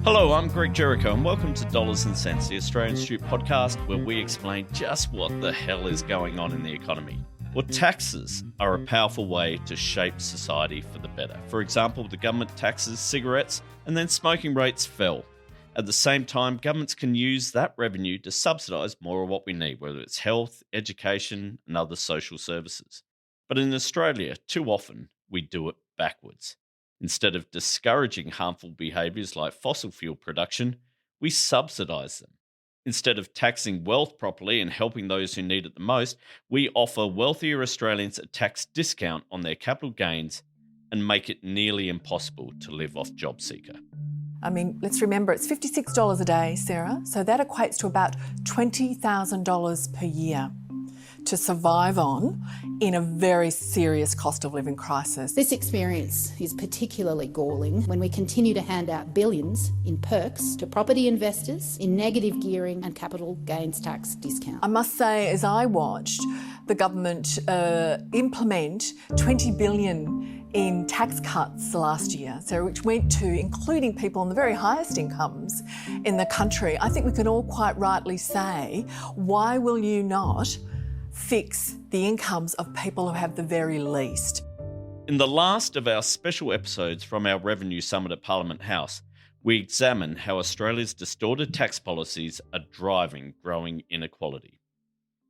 Hello, I'm Greg Jericho and welcome to Dollars and Cents, the Australian Institute podcast where we explain just what the hell is going on in the economy. Well, taxes are a powerful way to shape society for the better. For example, the government taxes cigarettes and then smoking rates fell. At the same time, governments can use that revenue to subsidise more of what we need, whether it's health, education and other social services. But in Australia, too often, we do it backwards. Instead of discouraging harmful behaviours like fossil fuel production, we subsidise them. Instead of taxing wealth properly and helping those who need it the most, we offer wealthier Australians a tax discount on their capital gains and make it nearly impossible to live off JobSeeker. I mean, let's remember it's $56 a day, Sarah, so that equates to about $20,000 per year to survive on in a very serious cost of living crisis. This experience is particularly galling when we continue to hand out billions in perks to property investors in negative gearing and capital gains tax discount. I must say, as I watched the government implement $20 billion in tax cuts last year, so which went to including people on the very highest incomes in the country, I think we can all quite rightly say, why will you not fix the incomes of people who have the very least? In the last of our special episodes from our Revenue Summit at Parliament House, we examine how Australia's distorted tax policies are driving growing inequality.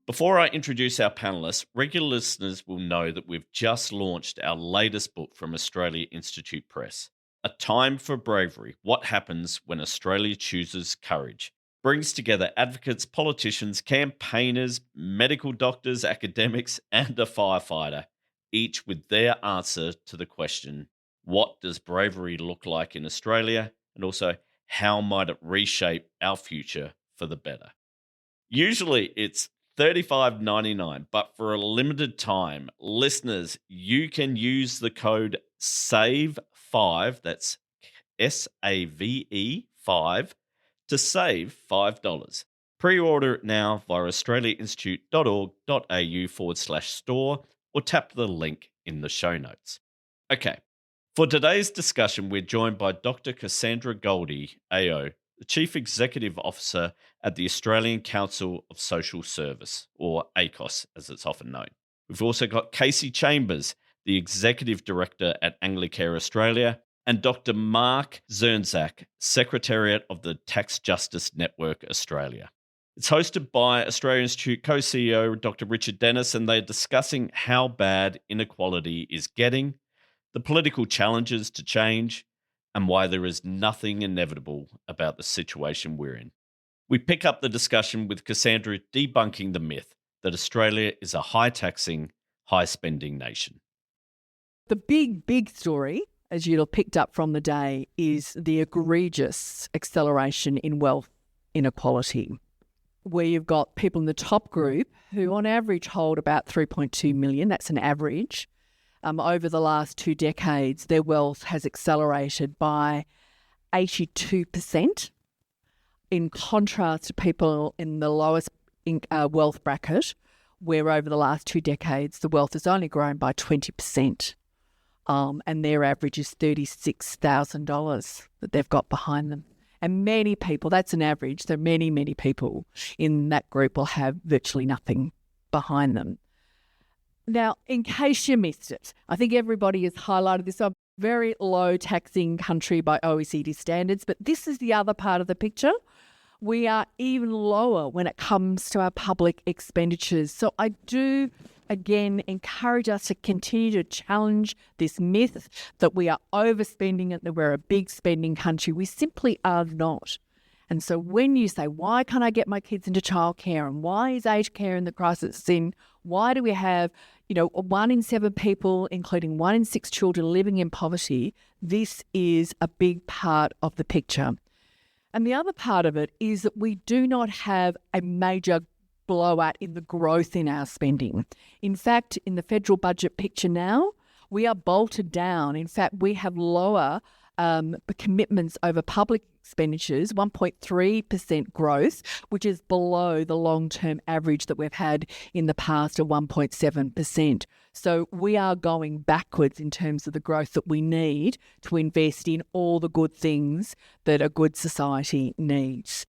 Before I introduce our panellists, regular listeners will know that we've just launched our latest book from Australia Institute Press, A Time for Bravery: What Happens When Australia Chooses Courage. Brings together advocates, politicians, campaigners, medical doctors, academics, and a firefighter, each with their answer to the question, what does bravery look like in Australia? And also, how might it reshape our future for the better? Usually it's $35.99, but for a limited time, listeners, you can use the code SAVE5, that's SAVE 5, to save $5. Pre-order it now via australiainstitute.org.au/store or tap the link in the show notes. Okay, for today's discussion, we're joined by Dr Cassandra Goldie AO, the Chief Executive Officer at the Australian Council of Social Service, or ACOSS as it's often known. We've also got Kasy Chambers, the Executive Director at Anglicare Australia, and Dr Mark Zirnsak, Secretariat of the Tax Justice Network Australia. It's hosted by Australian Institute co-CEO Dr Richard Dennis, and they're discussing how bad inequality is getting, the political challenges to change, and why there is nothing inevitable about the situation we're in. We pick up the discussion with Cassandra debunking the myth that Australia is a high-taxing, high-spending nation. The big story, as you'll have picked up from the day, is the egregious acceleration in wealth inequality, where you've got people in the top group who on average hold about 3.2 million, that's an average. Over the last 2 decades, their wealth has accelerated by 82%, in contrast to people in the lowest wealth bracket, where over the last 2 decades, the wealth has only grown by 20%. And their average is $36,000 that they've got behind them. And many people, that's an average, so many people in that group will have virtually nothing behind them. Now, in case you missed it, I think everybody has highlighted this. A very low taxing country by OECD standards, but this is the other part of the picture. We are even lower when it comes to our public expenditures. So I do again encourage us to continue to challenge this myth that we are overspending and that we're a big spending country. We simply are not. And so when you say, why can't I get my kids into childcare, and why is aged care in the crisis it's in? Why do we have, 1 in 7 people, including 1 in 6 children living in poverty? This is a big part of the picture. And the other part of it is that we do not have a major blowout in the growth in our spending. In fact, in the federal budget picture now, we are bolted down. In fact, we have lower commitments over public expenditures, 1.3% growth, which is below the long-term average that we've had in the past of 1.7%. So we are going backwards in terms of the growth that we need to invest in all the good things that a good society needs.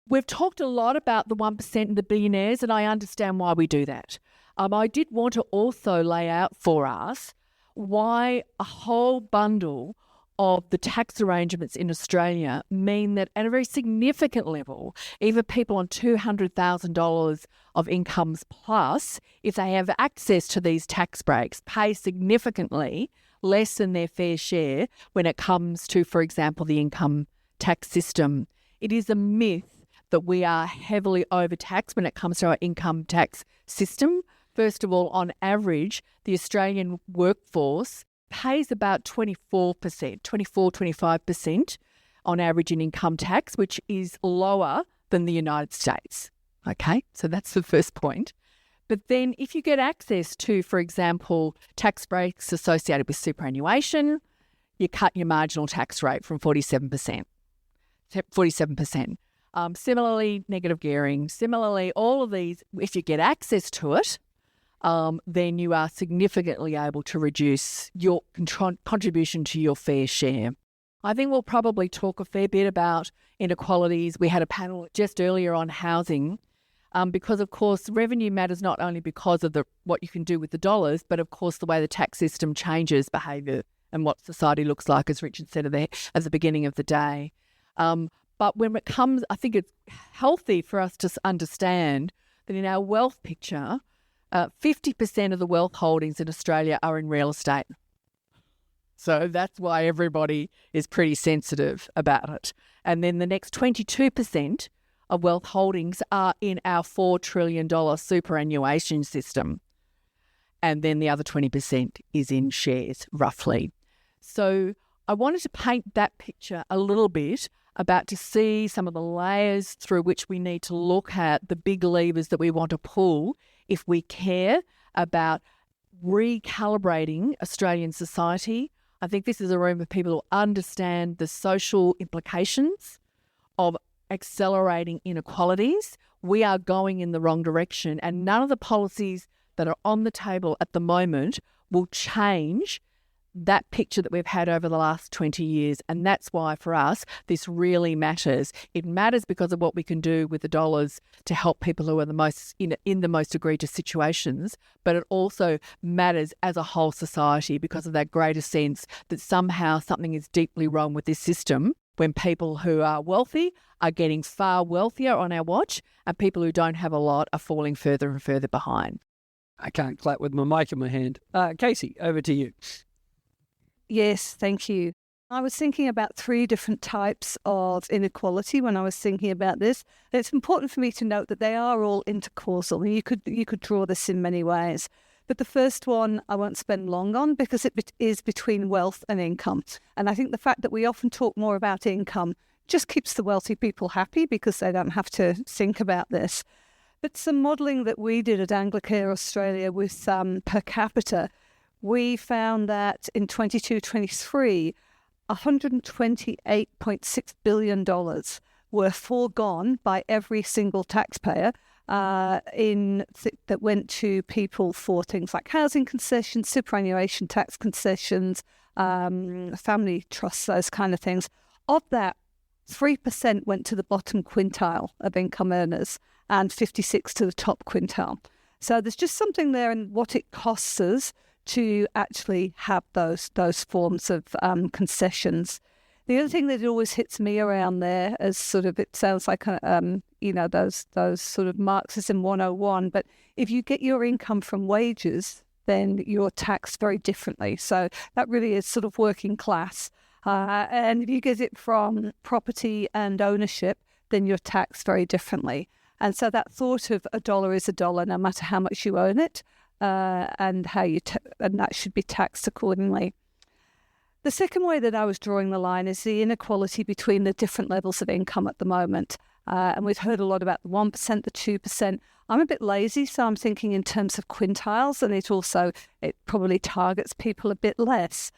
We've talked a lot about the 1% and the billionaires, and I understand why we do that. I did want to also lay out for us why a whole bundle of the tax arrangements in Australia mean that at a very significant level, even people on $200,000 of incomes plus, if they have access to these tax breaks, pay significantly less than their fair share when it comes to, for example, the income tax system. It is a myth that we are heavily overtaxed when it comes to our income tax system. First of all, on average, the Australian workforce pays about 25% on average in income tax, which is lower than the United States. Okay, so that's the first point. But then if you get access to, for example, tax breaks associated with superannuation, you cut your marginal tax rate from 47%. Similarly, negative gearing. Similarly, all of these, if you get access to it, then you are significantly able to reduce your contribution to your fair share. I think we'll probably talk a fair bit about inequalities. We had a panel just earlier on housing, because, of course, revenue matters not only because of what you can do with the dollars, but, of course, the way the tax system changes behaviour and what society looks like, as Richard said at the beginning of the day. But when it comes, I think it's healthy for us to understand that in our wealth picture, 50% of the wealth holdings in Australia are in real estate. So that's why everybody is pretty sensitive about it. And then the next 22% of wealth holdings are in our $4 trillion superannuation system. And then the other 20% is in shares, roughly. So I wanted to paint that picture a little bit about to see some of the layers through which we need to look at the big levers that we want to pull if we care about recalibrating Australian society. I think this is a room of people who understand the social implications of accelerating inequalities. We are going in the wrong direction, and none of the policies that are on the table at the moment will change that picture that we've had over the last 20 years. And that's why, for us, this really matters. It matters because of what we can do with the dollars to help people who are the most in the most egregious situations, but it also matters as a whole society because of that greater sense that somehow something is deeply wrong with this system when people who are wealthy are getting far wealthier on our watch and people who don't have a lot are falling further and further behind. I can't clap with my mic in my hand. Kasy, over to you. Yes, thank you. I was thinking about 3 different types of inequality when I was thinking about this. And it's important for me to note that they are all intercausal, and you could draw this in many ways. But the first one I won't spend long on because it is between wealth and income. And I think the fact that we often talk more about income just keeps the wealthy people happy because they don't have to think about this. But some modelling that we did at Anglicare Australia with per capita, we found that in 22-23, $128.6 billion were foregone by every single taxpayer that went to people for things like housing concessions, superannuation tax concessions, family trusts, those kind of things. Of that, 3% went to the bottom quintile of income earners and 56% to the top quintile. So there's just something there in what it costs us to actually have those forms of concessions. The other thing that always hits me around there is sort of, it sounds like those sort of Marxism 101, but if you get your income from wages, then you're taxed very differently. So that really is sort of working class. And if you get it from property and ownership, then you're taxed very differently. And so that thought of a dollar is a dollar, no matter how much you own it, and how and that should be taxed accordingly. The second way that I was drawing the line is the inequality between the different levels of income at the moment. And we've heard a lot about the 1%, the 2%. I'm a bit lazy, so I'm thinking in terms of quintiles, and it probably targets people a bit less.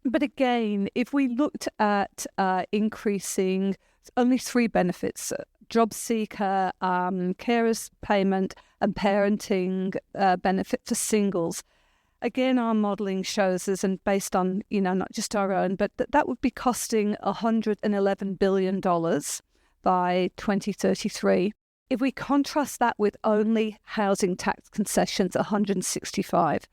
But again, if we looked at increasing only 3 benefits, JobSeeker, carers payment and parenting benefit for singles, again, our modelling shows us, and based on, not just our own, but that would be costing $111 billion by 2033. If we contrast that with only housing tax concessions, 165.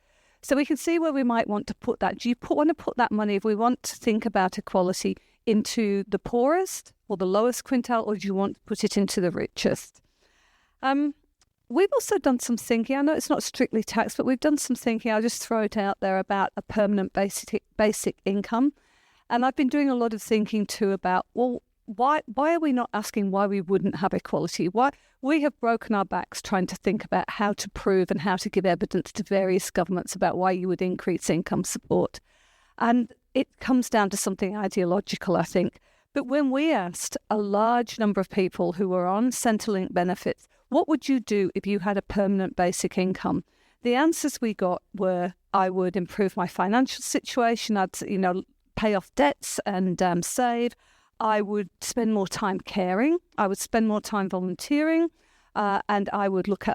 So we can see where we might want to put that. Do you want to put that money, if we want to think about equality, into the poorest or the lowest quintile, or do you want to put it into the richest? We've also done some thinking. I know it's not strictly tax, but we've done some thinking. I'll just throw it out there about a permanent basic income. And I've been doing a lot of thinking too about, well, why are we not asking why we wouldn't have equality? Why we have broken our backs trying to think about how to prove and how to give evidence to various governments about why you would increase income support. And it comes down to something ideological, I think. But when we asked a large number of people who were on Centrelink benefits, what would you do if you had a permanent basic income? The answers we got were, I would improve my financial situation, I'd pay off debts and save. I would spend more time caring. I would spend more time volunteering, and I would look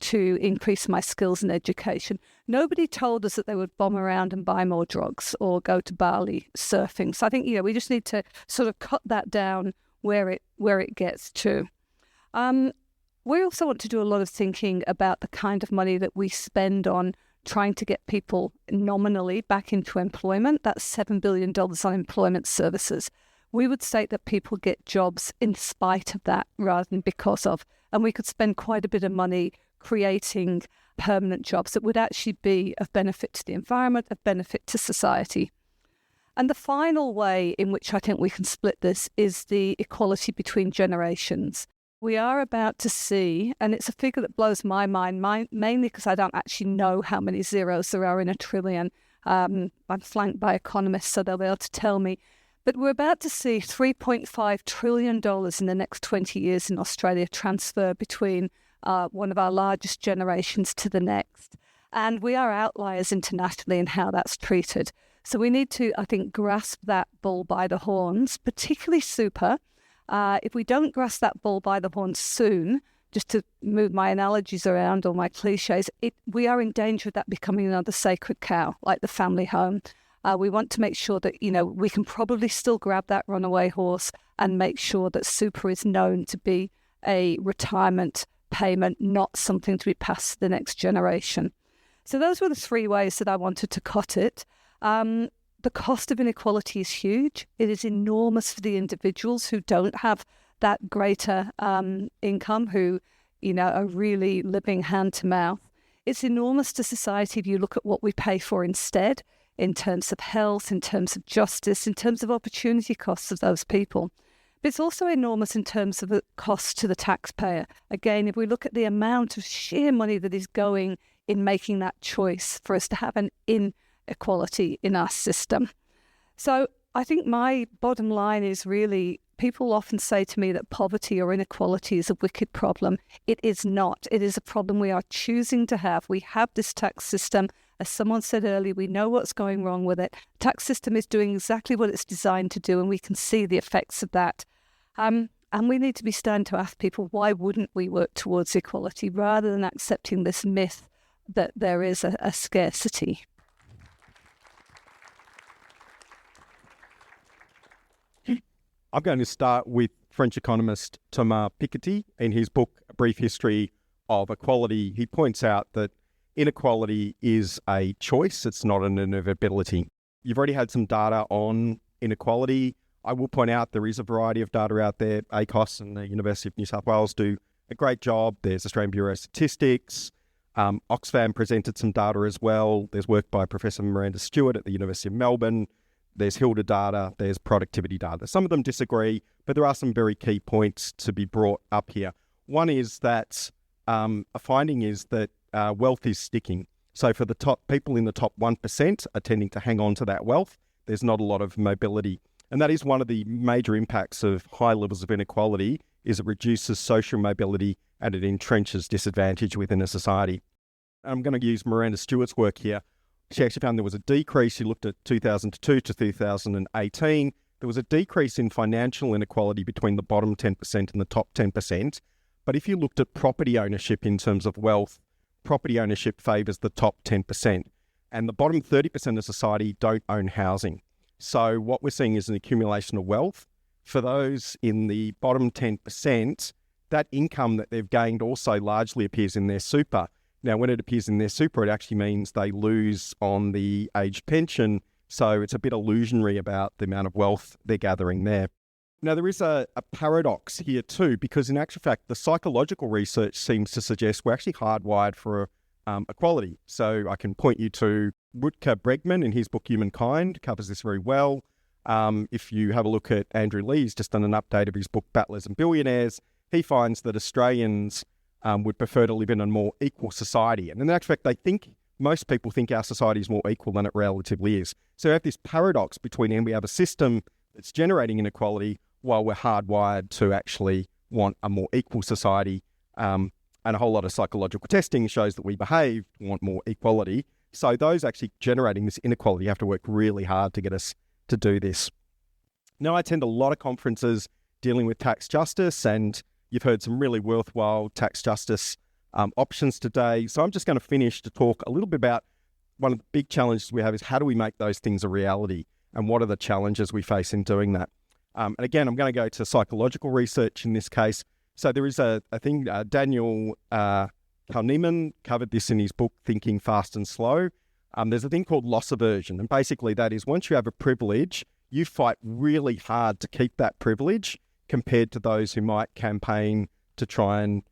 to increase my skills in education. Nobody told us that they would bomb around and buy more drugs or go to Bali surfing. So I think we just need to sort of cut that down where it gets to. We also want to do a lot of thinking about the kind of money that we spend on trying to get people nominally back into employment. That's $7 billion on employment services. We would state that people get jobs in spite of that rather than because of. And we could spend quite a bit of money creating permanent jobs that would actually be of benefit to the environment, of benefit to society. And the final way in which I think we can split this is the equality between generations. We are about to see, and it's a figure that blows my mind, mainly because I don't actually know how many zeros there are in a trillion. I'm flanked by economists, so they'll be able to tell me. But we're about to see $3.5 trillion in the next 20 years in Australia transfer between one of our largest generations to the next. And we are outliers internationally in how that's treated. So we need to, I think, grasp that bull by the horns, particularly super. If we don't grasp that bull by the horns soon, just to move my analogies around or my cliches, we are in danger of that becoming another sacred cow, like the family home. We want to make sure that, we can probably still grab that runaway horse and make sure that super is known to be a retirement payment, not something to be passed to the next generation. So those were the 3 ways that I wanted to cut it. The cost of inequality is huge. It is enormous for the individuals who don't have that greater income, who, are really living hand to mouth. It's enormous to society if you look at what we pay for instead, in terms of health, in terms of justice, in terms of opportunity costs of those people. But it's also enormous in terms of the cost to the taxpayer. Again, if we look at the amount of sheer money that is going in making that choice for us to have an inequality in our system. So I think my bottom line is really, people often say to me that poverty or inequality is a wicked problem. It is not. It is a problem we are choosing to have. We have this tax system. As someone said earlier, we know what's going wrong with it. The tax system is doing exactly what it's designed to do, and we can see the effects of that. And we need to be starting to ask people, why wouldn't we work towards equality rather than accepting this myth that there is a scarcity? I'm going to start with French economist Thomas Piketty. In his book, A Brief History of Equality, he points out that inequality is a choice, it's not an inevitability. You've already had some data on inequality. I will point out there is a variety of data out there. ACOSS and the University of New South Wales do a great job. There's Australian Bureau of Statistics. Oxfam presented some data as well. There's work by Professor Miranda Stewart at the University of Melbourne. There's Hilda data. There's productivity data. Some of them disagree, but there are some very key points to be brought up here. One is that a finding is that wealth is sticking. So for the top people in the top 1% are tending to hang on to that wealth. There's not a lot of mobility. And that is one of the major impacts of high levels of inequality, is it reduces social mobility and it entrenches disadvantage within a society. I'm going to use Miranda Stewart's work here. she actually found there was a decrease. She looked at 2002 to 2018. There was a decrease in financial inequality between the bottom 10% and the top 10%. But if you looked at property ownership in terms of wealth, property ownership favours the top 10%. And the bottom 30% of society don't own housing. So what we're seeing is an accumulation of wealth. For those in the bottom 10%, that income that they've gained also largely appears in their super. Now, when it appears in their super, it actually means they lose on the age pension. So it's a bit illusionary about the amount of wealth they're gathering there. Now, there is a paradox here too, because in actual fact, the psychological research seems to suggest we're actually hardwired for equality. So I can point you to Rutger Bregman in his book Humankind, covers this very well. If you have a look at Andrew Lee's just done an update of his book Battlers and Billionaires, he finds that Australians would prefer to live in a more equal society. And in actual fact, most people think our society is more equal than it relatively is. So we have this paradox between we have a system that's generating inequality while we're hardwired to actually want a more equal society. And a whole lot of psychological testing shows that we want more equality. So those actually generating this inequality have to work really hard to get us to do this. Now, I attend a lot of conferences dealing with tax justice, and you've heard some really worthwhile tax justice options today. So I'm just going to finish to talk a little bit about one of the big challenges we have is how do we make those things a reality, and what are the challenges we face in doing that. And again, I'm going to go to psychological research in this case. So there is a thing, Daniel Kahneman covered this in his book, Thinking Fast and Slow. There's a thing called loss aversion. And basically that is once you have a privilege, you fight really hard to keep that privilege compared to those who might campaign to try and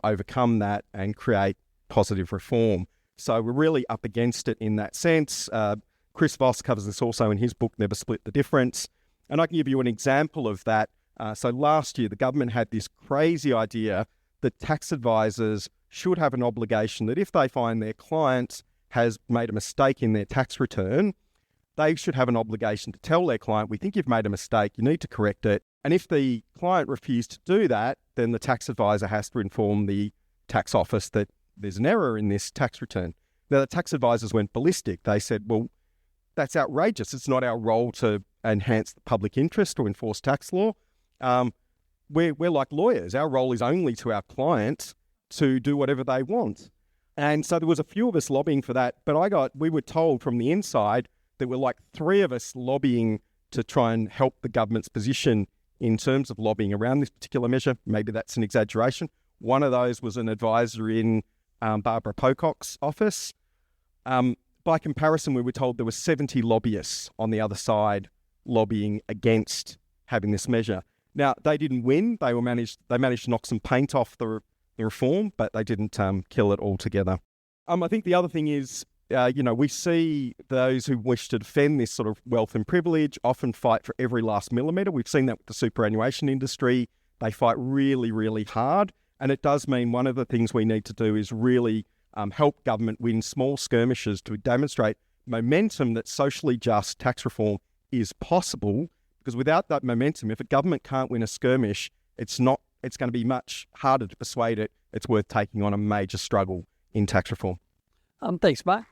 overcome that and create positive reform. So we're really up against it in that sense. Chris Voss covers this also in his book, Never Split the Difference. And I can give you an example of that. So last year, the government had this crazy idea that tax advisors should have an obligation that if they find their client has made a mistake in their tax return, they should have an obligation to tell their client, we think you've made a mistake, you need to correct it. And if the client refused to do that, then the tax advisor has to inform the tax office that there's an error in this tax return. Now, the tax advisors went ballistic. They said, well, that's outrageous. It's not our role to enhance the public interest or enforce tax law. We're like lawyers. Our role is only to our client to do whatever they want. And so there was a few of us lobbying for that, but we were told from the inside there were like 3 of us lobbying to try and help the government's position in terms of lobbying around this particular measure. Maybe that's an exaggeration. One of those was an advisor in Barbara Pocock's office. By comparison, we were told there were 70 lobbyists on the other side lobbying against having this measure. Now, they didn't win. They managed to knock some paint off the reform, but they didn't kill it altogether. I think the other thing is, we see those who wish to defend this sort of wealth and privilege often fight for every last millimetre. We've seen that with the superannuation industry. They fight really, really hard. And it does mean one of the things we need to do is really help government win small skirmishes to demonstrate momentum that socially just tax reform is possible. Because without that momentum, if a government can't win a skirmish, it's going to be much harder to persuade it it's worth taking on a major struggle in tax reform. Thanks, Mark.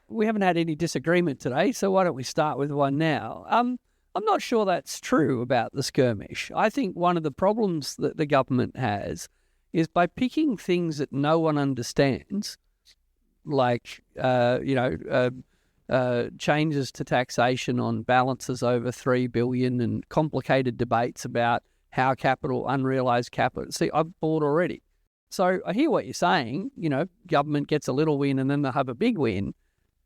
We haven't had any disagreement today, so why don't we start with one now? I'm not sure that's true about the skirmish. I think one of the problems that the government has is by picking things that no one understands, like changes to taxation on balances over $3 billion and complicated debates about how unrealised capital. See, I'm bored already. So I hear what you're saying, government gets a little win and then they'll have a big win.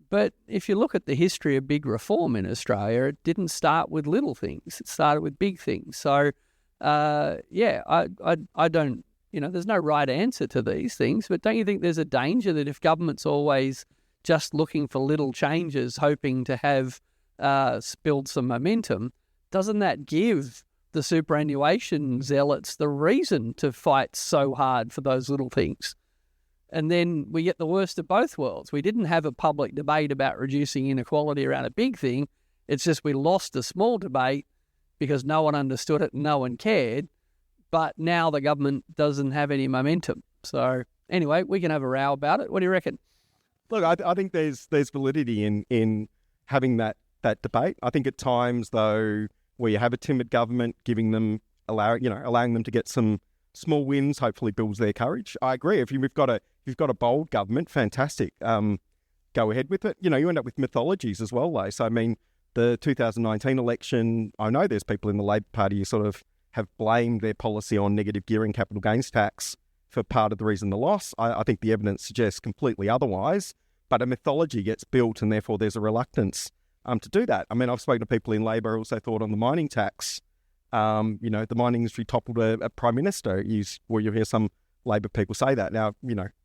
But if you look at the history of big reform in Australia, it didn't start with little things. It started with big things. So, I don't, there's no right answer to these things. But don't you think there's a danger that if government's always just looking for little changes, hoping to have build some momentum, doesn't that give the superannuation zealots the reason to fight so hard for those little things? And then we get the worst of both worlds. We didn't have a public debate about reducing inequality around a big thing. It's just we lost a small debate because no one understood it and no one cared. But now the government doesn't have any momentum. So Anyway, we can have a row about it. What do you reckon? Look, I think there's validity in having that debate. I think at times, though, where you have a timid government, allowing them to get some small wins, hopefully builds their courage. I agree. If you've got a bold government, fantastic. Go ahead with it. You end up with mythologies as well, though. So I mean, the 2019 election, I know there's people in the Labor Party who sort of have blamed their policy on negative gearing capital gains tax for part of the reason the loss. I think the evidence suggests completely otherwise, but a mythology gets built and therefore there's a reluctance to do that. I mean, I've spoken to people in Labor who also thought on the mining tax, the mining industry toppled a Prime Minister. You hear some Labor people say that. Now,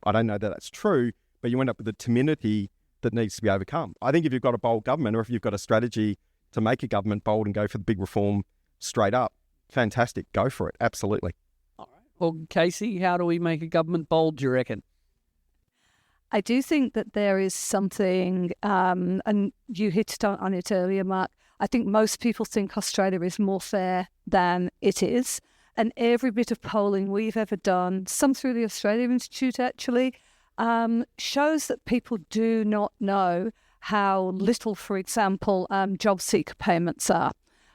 I don't know that that's true, but you end up with a timidity that needs to be overcome. I think if you've got a bold government or if you've got a strategy to make a government bold and go for the big reform straight up, fantastic, go for it, absolutely. All right. Well, Kasy, how do we make a government bold, do you reckon? I do think that there is something, and you hit on it earlier, Mark. I think most people think Australia is more fair than it is. And every bit of polling we've ever done, some through the Australia Institute actually, shows that people do not know how little, for example, JobSeeker payments are.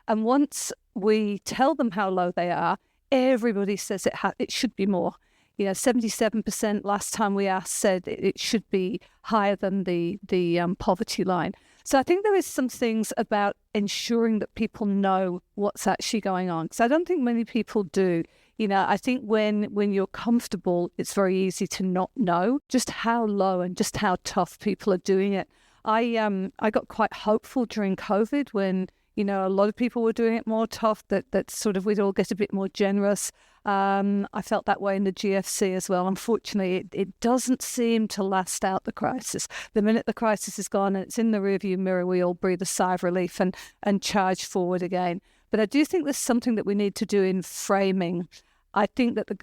And once we tell them how low they are, everybody says it should be more. 77% last time we asked said it should be higher than the poverty line. So I think there is some things about ensuring that people know what's actually going on, because I don't think many people do. I think when you're comfortable, it's very easy to not know just how low and just how tough people are doing it. I got quite hopeful during COVID when a lot of people were doing it more tough, that sort of we'd all get a bit more generous. I felt that way in the GFC as well. Unfortunately, it doesn't seem to last out the crisis. The minute the crisis is gone and it's in the rearview mirror, we all breathe a sigh of relief and charge forward again. But I do think there's something that we need to do in framing. I think that not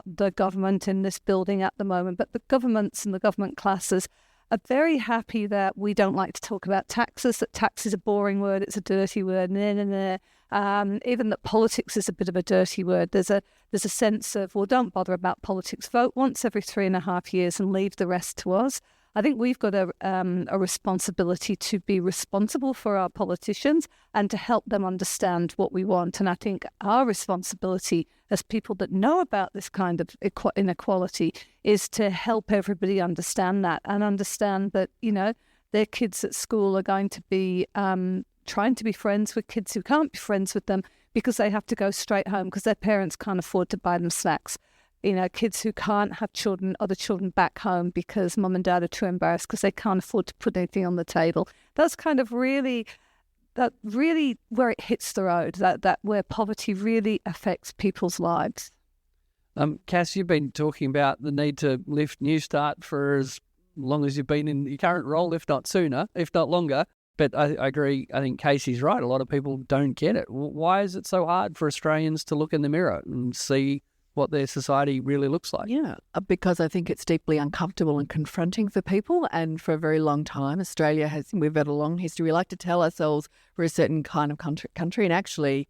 the government in this building at the moment, but the governments and the government classes are very happy that we don't like to talk about taxes, that tax is a boring word, it's a dirty word, even that politics is a bit of a dirty word. There's a sense of, well, don't bother about politics, vote once every 3.5 years and leave the rest to us. I think we've got a responsibility to be responsible for our politicians and to help them understand what we want. And I think our responsibility as people that know about this kind of inequality is to help everybody understand that and understand that, their kids at school are going to be trying to be friends with kids who can't be friends with them because they have to go straight home because their parents can't afford to buy them snacks. Kids who can't have other children back home because mum and dad are too embarrassed because they can't afford to put anything on the table. That's kind of really where it hits the road, that where poverty really affects people's lives. Cass, you've been talking about the need to lift New Start for as long as you've been in your current role, if not sooner, if not longer. But I agree. I think Kasy's right. A lot of people don't get it. Why is it so hard for Australians to look in the mirror and see what their society really looks like? Yeah, because I think it's deeply uncomfortable and confronting for people. And for a very long time, we've had a long history. We like to tell ourselves we're a certain kind of country. And actually,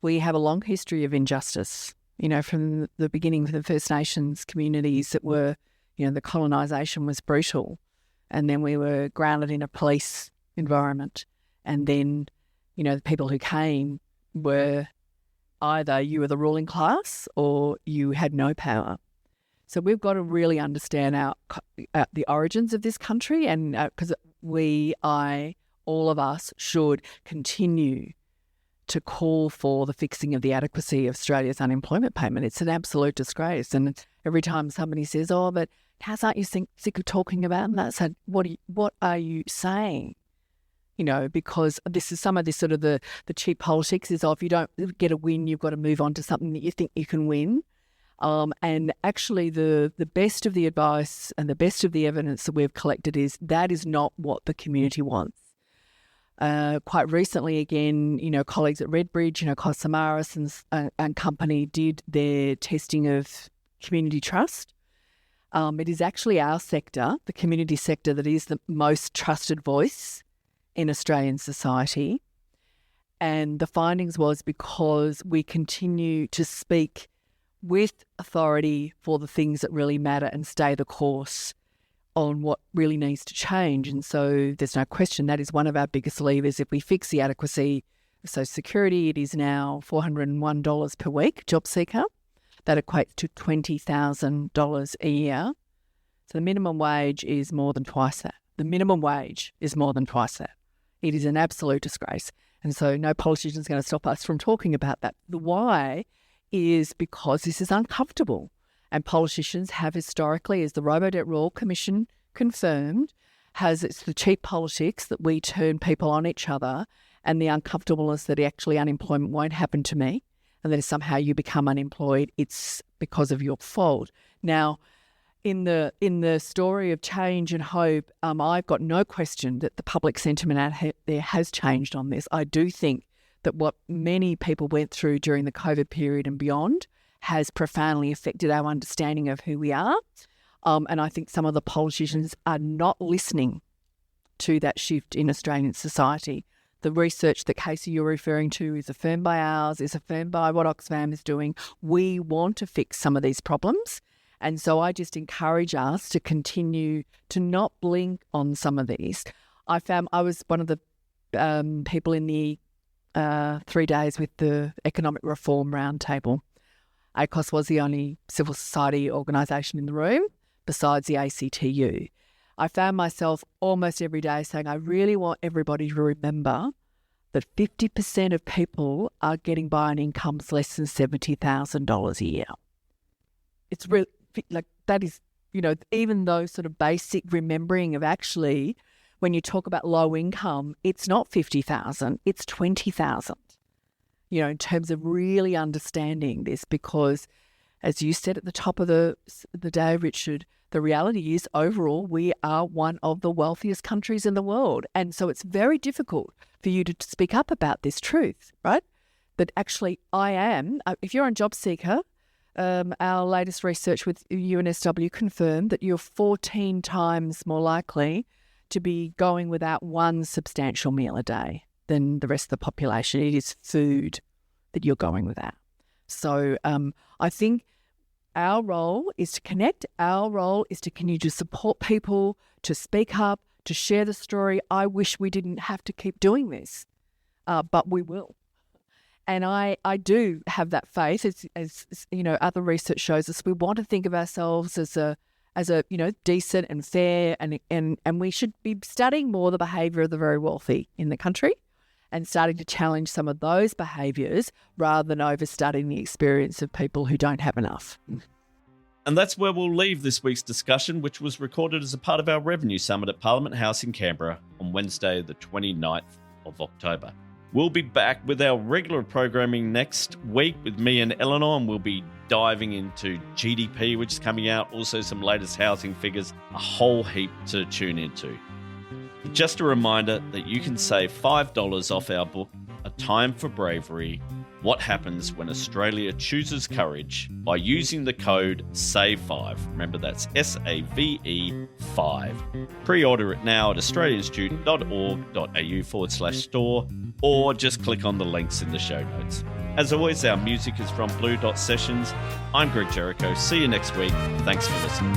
we have a long history of injustice, from the beginning of the First Nations communities that were, the colonisation was brutal. And then we were grounded in a police environment. And then, the people who came were either you were the ruling class or you had no power. So we've got to really understand the origins of this country, and because all of us should continue to call for the fixing of the adequacy of Australia's unemployment payment. It's an absolute disgrace. And every time somebody says, "Oh, but Cass, aren't you sick of talking about that?" I said, "What are you saying?" Because this is some of this sort of the cheap politics is, if you don't get a win, you've got to move on to something that you think you can win. And actually the best of the advice and the best of the evidence that we've collected is that is not what the community wants. Quite recently, again, colleagues at Redbridge, ACOSS and company did their testing of community trust. It is actually our sector, the community sector, that is the most trusted voice in Australian society. And the findings was because we continue to speak with authority for the things that really matter and stay the course on what really needs to change. And so there's no question that is one of our biggest levers. If we fix the adequacy of Social Security, it is now $401 per week, JobSeeker. That equates to $20,000 a year. So the minimum wage is more than twice that. The minimum wage is more than twice that. It is an absolute disgrace. And so no politician is going to stop us from talking about that. The why is because this is uncomfortable. And politicians have historically, as the Robo-Debt Royal Commission confirmed, it's the cheap politics that we turn people on each other and the uncomfortableness that actually unemployment won't happen to me and that if somehow you become unemployed, it's because of your fault. Now, in the story of change and hope, I've got no question that the public sentiment out there has changed on this. I do think that what many people went through during the COVID period and beyond has profoundly affected our understanding of who we are. And I think some of the politicians are not listening to that shift in Australian society. The research that Kasy you're referring to is affirmed by ours, is affirmed by what Oxfam is doing. We want to fix some of these problems. And so I just encourage us to continue to not blink on some of these. I was one of the people in the 3 days with the Economic Reform Roundtable. ACOSS was the only civil society organisation in the room besides the ACTU. I found myself almost every day saying, I really want everybody to remember that 50% of people are getting by on incomes less than $70,000 a year. It's really, like, that is, even those sort of basic remembering of actually, when you talk about low income, it's not 50,000, it's 20,000. In terms of really understanding this, because as you said at the top of the day, Richard, the reality is overall we are one of the wealthiest countries in the world. And so it's very difficult for you to speak up about this truth, right? But actually I am, if you're on JobSeeker, our latest research with UNSW confirmed that you're 14 times more likely to be going without one substantial meal a day than the rest of the population. It is food that you're going without. So I think our role is to connect. Our role is to continue to support people, to speak up, to share the story. I wish we didn't have to keep doing this, but we will. And I do have that faith, as other research shows us. We want to think of ourselves as a decent and fair, and we should be studying more the behaviour of the very wealthy in the country and starting to challenge some of those behaviours rather than overstudying the experience of people who don't have enough. And that's where we'll leave this week's discussion, which was recorded as a part of our Revenue Summit at Parliament House in Canberra on Wednesday, the 29th of October. We'll be back with our regular programming next week with me and Eleanor, and we'll be diving into GDP, which is coming out, also some latest housing figures, a whole heap to tune into. Just a reminder that you can save $5 off our book, A Time for Bravery, What Happens When Australia Chooses Courage, by using the code SAVE5. Remember, that's SAVE 5. Pre-order it now at australianstudent.org.au/store, or just click on the links in the show notes. As always, our music is from Blue Dot Sessions. I'm Greg Jericho. See you next week. Thanks for listening.